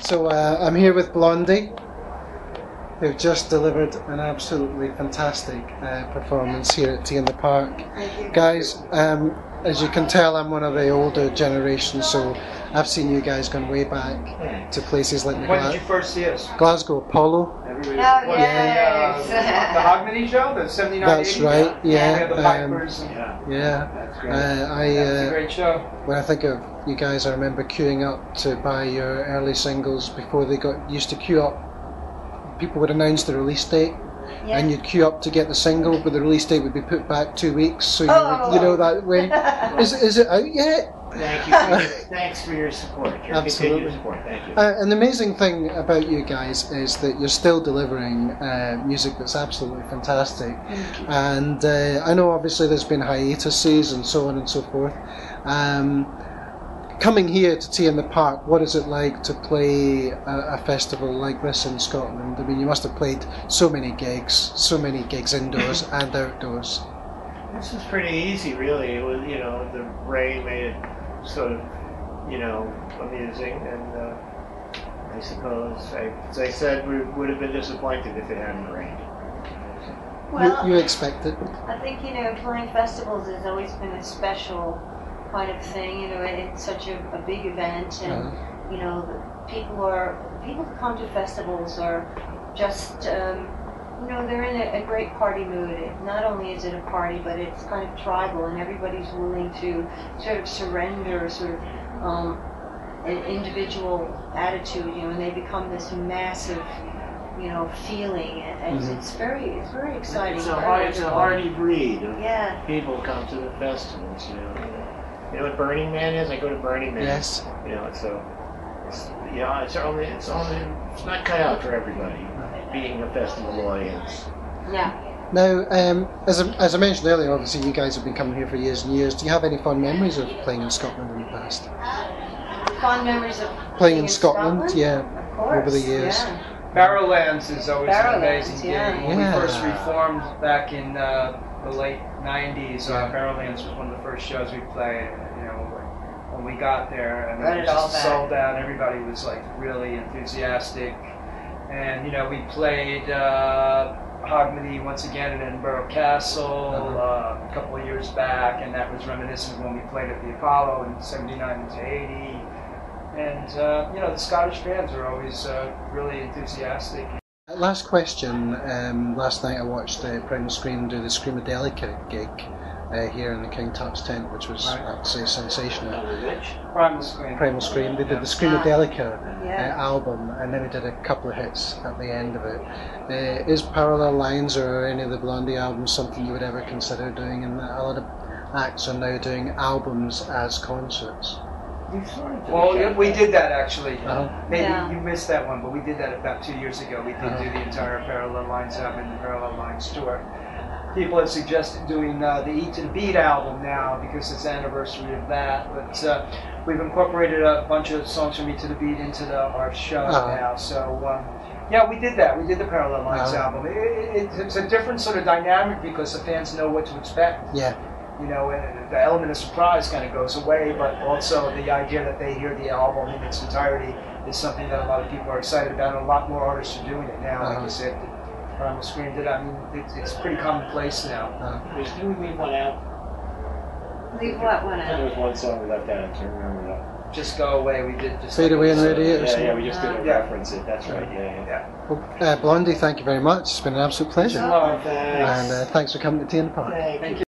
So I'm here with Blondie, who've just delivered an absolutely fantastic performance here at Tea in the Park. Guys, as you can tell, I'm one of the older generation, so I've seen you guys going way back to places like When did you first see us? Glasgow Apollo. Everybody yes. the Hogmanay show, the 79. That's 80? right, yeah. The Pipers. Yeah. That's great. That's a great show. When I think of you guys, I remember queuing up to buy your early singles before they used to queue up. People would announce the release date, and you'd queue up to get the single, but the release date would be put back 2 weeks, so you know that way. Is it out yet? Thank you. Thanks for your support. Your Absolutely. Support. Thank you. And the amazing thing about you guys is that you're still delivering music that's absolutely fantastic. And I know obviously there's been hiatuses and so on and so forth. Coming here to Tea in the Park, what is it like to play a festival like this in Scotland? I mean, you must have played so many gigs indoors and outdoors. This was pretty easy, really. It was, the rain made it sort of, amusing, and I suppose, as I said, we would have been disappointed if it hadn't rained. Well, you expect it? I think, playing festivals has always been a special kind of thing. It's such a big event, and people who come to festivals are just they're in a great party mood. Not only is it a party, but it's kind of tribal, and everybody's willing to sort of surrender sort of an individual attitude, and they become this massive feeling, and it's very exciting. It's a hardy breed of people come to the festivals. You know what Burning Man is? I go to Burning Man. Yes. It's not cut out for everybody, being a festival audience. Yeah. Now, as I mentioned earlier, obviously you guys have been coming here for years and years. Do you have any fond memories of playing in Scotland in the past? Fond memories of playing in Scotland? Yeah, of course, over the years. Yeah. Barrowlands is always an amazing gig. Yeah. When we first reformed back in the late 90s, Barrowlands was one of the first shows we played. When we got there, and it was just sold out. Everybody was like really enthusiastic, and we played Hogmanay once again in Edinburgh Castle a couple of years back, and that was reminiscent of when we played at the Apollo in '79 into '80. And the Scottish fans are always really enthusiastic. Last question. Last night I watched Primal Scream do the Screamadelica gig here in the King Tut's tent, which was absolutely sensational. Primal Scream. They did the Screamadelica album, and then they did a couple of hits at the end of it. Is Parallel Lines or any of the Blondie albums something you would ever consider doing? And a lot of acts are now doing albums as concerts. Well, we did that actually. Maybe you missed that one, but we did that about 2 years ago. We did do the entire Parallel Lines album and the Parallel Lines tour. People have suggested doing the E to the Beat album now because it's the anniversary of that. But we've incorporated a bunch of songs from E to the Beat into our show now. So we did that. We did the Parallel Lines album. It's a different sort of dynamic because the fans know what to expect. Yeah. And the element of surprise kind of goes away, but also the idea that they hear the album in its entirety is something that a lot of people are excited about, and a lot more artists are doing it now. Like you said, Primal Scream did. I mean, it's pretty commonplace now. Did we leave one out? Leave what one out? There was one song we left out. I can't remember that. Just Go Away. We did just Fade Away and Radiate. Yeah, we just didn't reference it. That's right. Yeah. Well, Blondie, thank you very much. It's been an absolute pleasure. Thanks. And thanks for coming to Tea in the Park. Thank you.